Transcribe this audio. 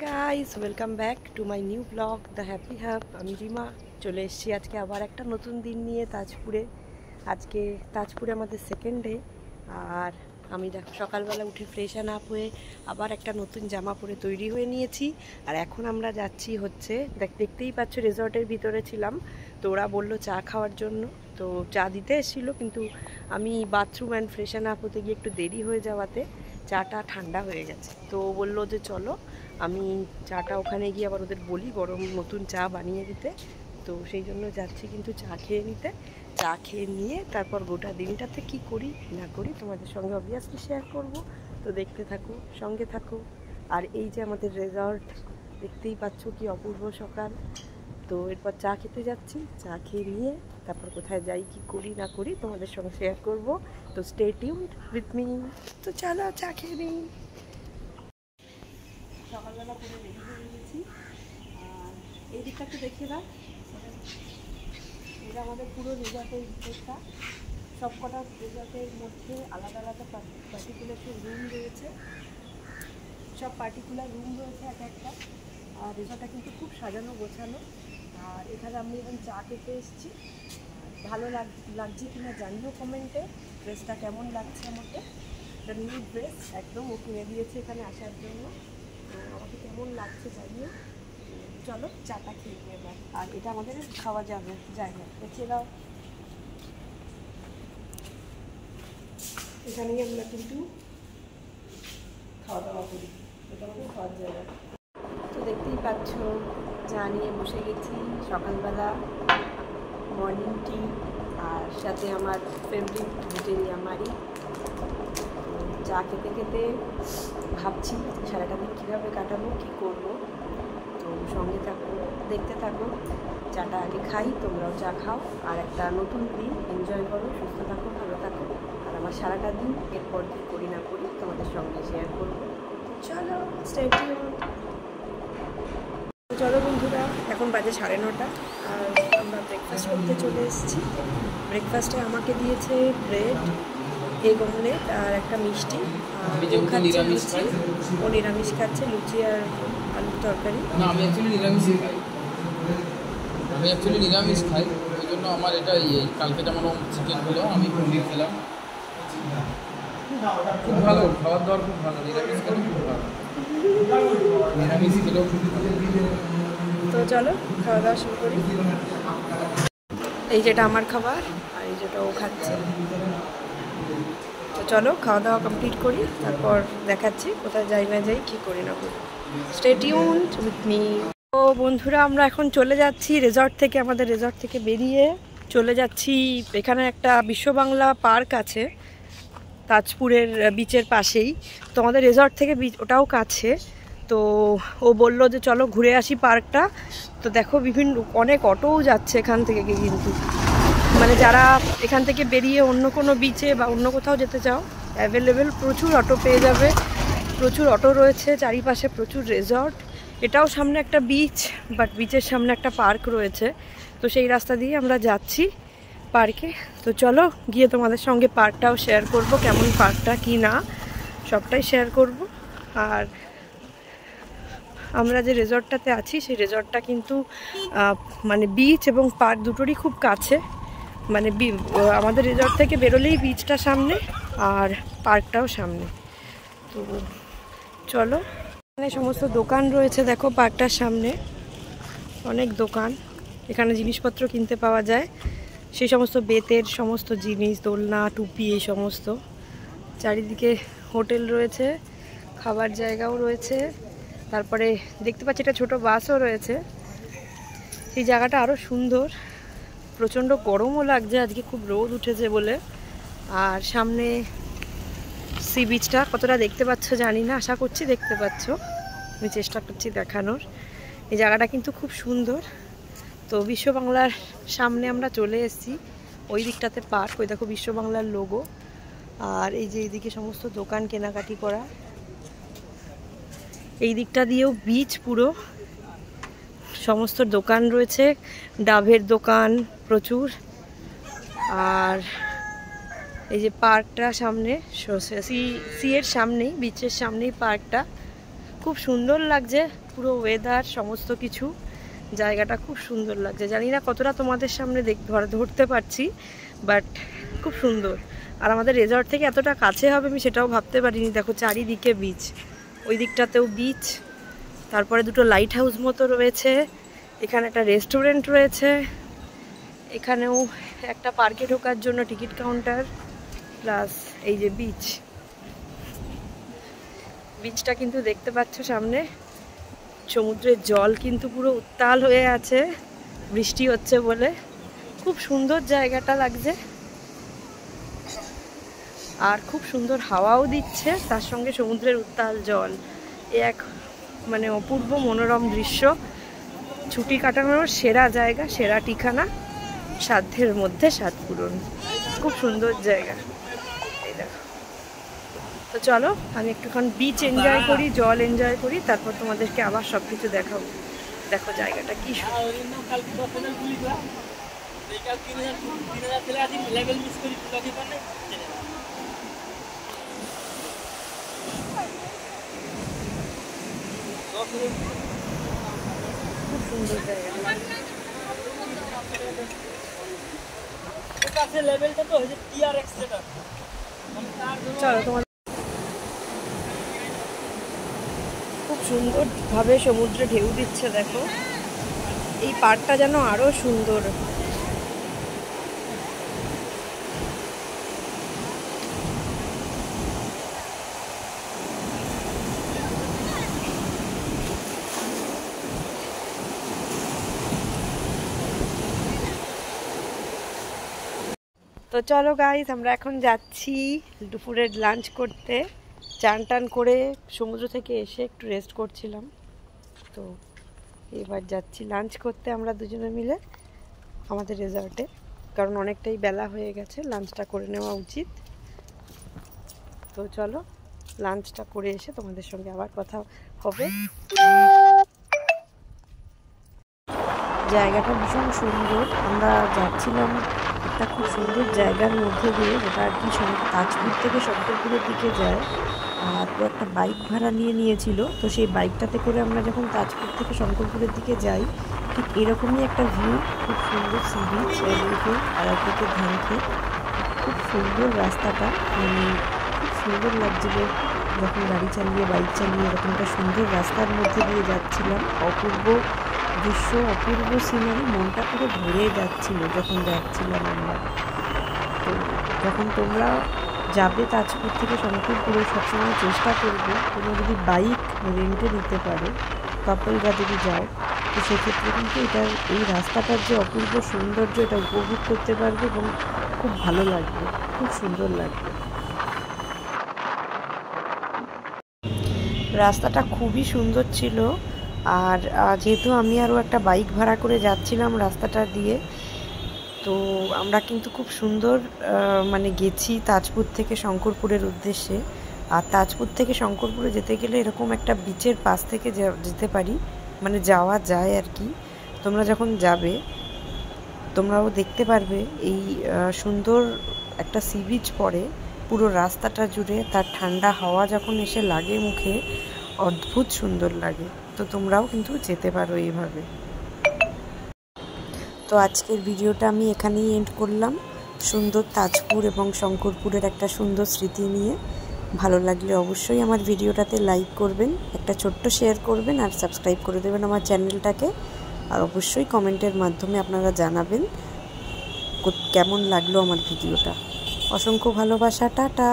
Guys welcome back to my new blog the happy hub. আমি রিমা চলে এসেছি আজকে আবার একটা নতুন দিন নিয়ে তাজপুরে। আজকে তাজপুরে আমাদের সেকেন্ড ডে। আর আমি দেখো সকালবেলা উঠে ফ্রেশন আপ হয়ে আবার একটা নতুন জামা পরে তৈরি হয়ে নিয়েছি। আর এখন আমরা যাচ্ছি হচ্ছে দেখতেই পাচ্ছ রিসর্টের ভিতরে ছিলাম, তো ওরা বললো চা খাওয়ার জন্য, তো চা দিতে এসেছিলো, কিন্তু আমি বাথরুম অ্যান্ড ফ্রেশন আপ হতে গিয়ে একটু দেরি হয়ে যাওয়াতে চাটা ঠান্ডা হয়ে গেছে। তো বললো যে চলো আমি চাটা ওখানে গিয়ে আবার ওদের বলি গরম নতুন চা বানিয়ে দিতে। তো সেই জন্য যাচ্ছি কিন্তু চা খেয়ে নিতে। চা খেয়ে নিয়ে তারপর গোটা দিনটাতে কি করি না করি তোমাদের সঙ্গে অবভিয়াসলি শেয়ার করব। তো দেখতে থাকো, সঙ্গে থাকো। আর এই যে আমাদের রিসর্ট, দেখতেই পাচ্ছ কি অপূর্ব সকাল। তো এরপর চা খেতে যাচ্ছি, চা খেয়ে নিয়ে তারপর কোথায় যাই কি করি না করি তোমাদের সঙ্গে শেয়ার করব। তো স্টে টিউনড উইথ মি। তো চলো চা খেয়ে নিই। সকালবেলা পুরো রেডি হয়ে গেছি। আর এই দিকটা একটু দেখিয়ে দাও। এটা আমাদের পুরো রিসর্টের ভিতরটা। সব কটা রিসর্টের মধ্যে আলাদা আলাদা পার্টিকুলার রুম রয়েছে, সব পার্টিকুলার রুম রয়েছে এক একটা। আর রিসর্টটা কিন্তু খুব সাজানো গোছানো। আর এখানে আমি এখন চা খেতে এসেছি। ভালো লাগছে কিনা জানিও কমেন্টে। ড্রেসটা কেমন লাগছে আমাকে, এটা নিউ ড্রেস একদম ও কিনে দিয়েছে এখানে আসার জন্য। তো আমাকে কেমন লাগছে জানিও। চলো চাটা খেয়ে নিয়ে এবার। আর এটা আমাদের খাওয়া যাবে জায়গা, দেখিয়ে দাও। এখানেই আমরা কিন্তু খাওয়া দাওয়া করি, এটা আমাদের খাওয়ার জায়গা। তো দেখতেই পাচ্ছ চা নিয়ে বসে গেছি সকালবেলা, মর্নিং টি, আর সাথে আমার ফেভারিট ব্রিটানিয়া মারি। চা খেতে খেতে ভাবছি সারাটা দিন কীভাবে কাটাবো, কী করবো। তো সঙ্গে থাকো, দেখতে থাকো। চাটা আগে খাই, তোমরাও চা খাও। আর একটা নতুন দিন এনজয় করো, সুস্থ থাকো, ভালো থাকো। আর আমার সারাটা দিন এরপর কী করি না করি তোমাদের সঙ্গে শেয়ার করবো। চলো স্টে টিউনড। চলো বন্ধুরা, এখন বাজে 9:30। আর আমরা ব্রেকফাস্ট করতে চলে এসেছি। ব্রেকফাস্টে আমাকে দিয়েছে ব্রেড, এগ অমলেট আর একটা মিষ্টি। ও নিরামিষ খাচ্ছে, লুচি আর আলুর তরকারি। আমি অ্যাকচুয়ালি নিরামিষ খাই, ওই জন্য আমার এটা কালকে যেমন চিকেন হলো, আমি পনির খেলাম। খুব ভালো খাবার দাবার, খুব ভালো। নিরামিষ খেলেও খুব ভালো, নিরামিষ খেলেও খুব ভালো। তো চলো খাওয়া দাওয়া শুরু করি। এই যেটা আমার খাবার আর এই যেটা ও খাচ্ছে। তো চলো খাওয়া দাওয়া কমপ্লিট করি, তারপর দেখাচ্ছি কোথায় যাই না যাই, কী করি না করি। Stay tuned with me. তো বন্ধুরা, আমরা এখন চলে যাচ্ছি রিসর্ট থেকে, আমাদের রিসর্ট থেকে বেরিয়ে চলে যাচ্ছি। এখানে একটা বিশ্ব বাংলা পার্ক আছে তাজপুরের বিচের পাশেই। তো আমাদের রিসর্ট থেকে ওটাও কাছে। তো ও বলল যে চলো ঘুরে আসি পার্কটা। তো দেখো বিভিন্ন অনেক অটোও যাচ্ছে এখান থেকে, কিন্তু মানে যারা এখান থেকে বেরিয়ে অন্য কোনো বিচে বা অন্য কোথাও যেতে চাও, অ্যাভেলেবেল প্রচুর অটো পেয়ে যাবে। প্রচুর অটো রয়েছে, চারিপাশে প্রচুর রিসর্ট। এটাও সামনে একটা বিচ, বাট বিচের সামনে একটা পার্ক রয়েছে। তো সেই রাস্তা দিয়ে আমরা যাচ্ছি পার্কে। তো চলো গিয়ে তোমাদের সঙ্গে পার্কটাও শেয়ার করব, কেমন পার্কটা কি না সবটাই শেয়ার করব। আর আমরা যে রিসর্টটাতে আছি সেই রিসর্টটা কিন্তু মানে বিচ এবং পার্ক দুটোরই খুব কাছে। মানে আমাদের রিসর্ট থেকে বেরোলেই বিচটা সামনে আর পার্কটাও সামনে। তো চলো, এখানে সমস্ত দোকান রয়েছে, দেখো পার্কটার সামনে অনেক দোকান। এখানে জিনিসপত্র কিনতে পাওয়া যায়, সেই সমস্ত বেতের সমস্ত জিনিস, দোলনা, টুপি, এই সমস্ত। চারিদিকে হোটেল রয়েছে, খাবার জায়গাও রয়েছে। তারপরে দেখতে পাচ্ছি একটা ছোট বাসও রয়েছে। সেই জায়গাটা আরও সুন্দর। প্রচণ্ড গরমও লাগছে আজকে, খুব রোদ উঠেছে বলে। আর সামনে সি বিচটা কতটা দেখতে পাচ্ছ জানি না, আশা করছি দেখতে পাচ্ছ। আমি চেষ্টা করছি দেখানোর। এই জায়গাটা কিন্তু খুব সুন্দর। তো বিশ্ব বাংলার সামনে আমরা চলে এসেছি, ওই দিকটাতে পার্ক। ওই দেখো বিশ্ব বাংলার লোগো। আর এই যে এইদিকে সমস্ত দোকান কেনাকাটি করা। এই দিকটা দিয়েও বিচ, পুরো সমস্ত দোকান রয়েছে, ডাবের দোকান প্রচুর। আর এই যে পার্কটা সামনে, সি এর সামনেই, বিচের সামনেই পার্কটা। খুব সুন্দর লাগছে পুরো ওয়েদার, সমস্ত কিছু। জায়গাটা খুব সুন্দর লাগছে। জানি না কতটা তোমাদের সামনে ধরতে পারছি, বাট খুব সুন্দর। আর আমাদের রেজর্ট থেকে এতটা কাছে হবে আমি সেটাও ভাবতে পারিনি। দেখো চারিদিকে বিচ, ওই দিকটাতেও বিচ, তারপরে দুটো লাইট হাউস মতো রয়েছে, এখানে একটা রেস্টুরেন্ট রয়েছে, এখানেও একটা পার্কে ঢোকার জন্য টিকিট কাউন্টার, প্লাস এই যে বিচ। বিচটা কিন্তু দেখতে পাচ্ছ সামনে, সমুদ্রের জল কিন্তু পুরো উত্তাল হয়ে আছে বৃষ্টি হচ্ছে বলে। খুব সুন্দর জায়গাটা লাগছে, আর খুব সুন্দর হাওয়াও দিচ্ছে, তার সঙ্গে সমুদ্রের উত্তাল জল। এক মানে অপূর্ব মনোরম দৃশ্য। ছুটি কাটানোর সেরা জায়গা, সেরা ঠিকানা, সাধ্যের মধ্যে সাধ পূরণ। খুব সুন্দর জায়গা। এই দেখো, তো চলো আমি একটুখানি বিচ এনজয় করি, জল এনজয় করি, তারপর তোমাদেরকে আবার সব কিছু দেখাবো। দেখো জায়গাটা কি খুব সুন্দর জায়গা। চলো তোমার খুব সুন্দরভাবে সমুদ্রে ঢেউ দিচ্ছে। দেখো এই পাড়টা যেন আরো সুন্দর। তো চলো গাইস, আমরা এখন যাচ্ছি দুপুরের লাঞ্চ করতে। চান টান করে সমুদ্র থেকে এসে একটু রেস্ট করছিলাম, তো এবার যাচ্ছি লাঞ্চ করতে আমরা দুজনে মিলে আমাদের রিসর্টে, কারণ অনেকটাই বেলা হয়ে গেছে, লাঞ্চটা করে নেওয়া উচিত। তো চলো লাঞ্চটা করে এসে তোমাদের সঙ্গে আবার কথা হবে। জায়গাটা ভীষণ সুন্দর। আমরা যাচ্ছিলাম একটা খুব সুন্দর জায়গার মধ্যে দিয়ে, যেটা আর কি তাজপুর থেকে শঙ্করপুরের দিকে যায়। আর ও একটা বাইক ভাড়া নিয়েছিল, তো সেই বাইকটাতে করে আমরা যখন তাজপুর থেকে শঙ্করপুরের দিকে যাই, ঠিক এরকমই একটা ভিউ। খুব সুন্দর সি বিচ, এদিকে আর একদিকে ধানক্ষেত। খুব সুন্দর রাস্তাটা, মানে খুব সুন্দর লাগছিল যখন গাড়ি চালিয়ে, বাইক চালিয়ে এরকম একটা সুন্দর রাস্তার মধ্যে দিয়ে যাচ্ছিলাম। অপূর্ব দৃশ্য, অপূর্ব সিনারি, মনটা পুরো ভরে যাচ্ছিল যখন যাচ্ছিলাম আমরা। তো যখন তোমরা যাবে তাজপুর থেকে শঙ্করপুরে, সবসময় চেষ্টা করবে তোমরা যদি বাইক রেন্টে নিতে পারো, কাপলরা যদি যাও, তো সেক্ষেত্রে কিন্তু এই রাস্তাটার যে অপূর্ব সৌন্দর্য, এটা উপভোগ করতে পারবে এবং খুব ভালো লাগবে, খুব সুন্দর লাগবে। রাস্তাটা খুবই সুন্দর ছিল। আর যেহেতু আমি আরও একটা বাইক ভাড়া করে যাচ্ছিলাম রাস্তাটা দিয়ে, তো আমরা কিন্তু খুব সুন্দর মানে গেছি তাজপুর থেকে শঙ্করপুরের উদ্দেশ্যে। আর তাজপুর থেকে শঙ্করপুরে যেতে গেলে এরকম একটা বিচের পাশ থেকে যেতে পারি, মানে যাওয়া যায় আর কি। তোমরা যখন যাবে তোমরাও দেখতে পারবে এই সুন্দর একটা সি বিচ পড়ে পুরো রাস্তাটা জুড়ে। তার ঠান্ডা হাওয়া যখন এসে লাগে মুখে, অদ্ভুত সুন্দর লাগে। তো তোমরাও কিন্তু যেতে পারো এইভাবে। তো আজকের ভিডিওটা আমি এখানেই এন্ড করলাম, সুন্দর তাজপুর এবং শঙ্করপুরের একটা সুন্দর স্মৃতি নিয়ে। ভালো লাগলে অবশ্যই আমার ভিডিওটাতে লাইক করবেন, একটা ছোট্ট শেয়ার করবেন, আর সাবস্ক্রাইব করে দেবেন আমার চ্যানেলটাকে। আর অবশ্যই কমেন্টের মাধ্যমে আপনারা জানাবেন কেমন লাগলো আমার ভিডিওটা। অসংখ্য ভালোবাসা, টাটা।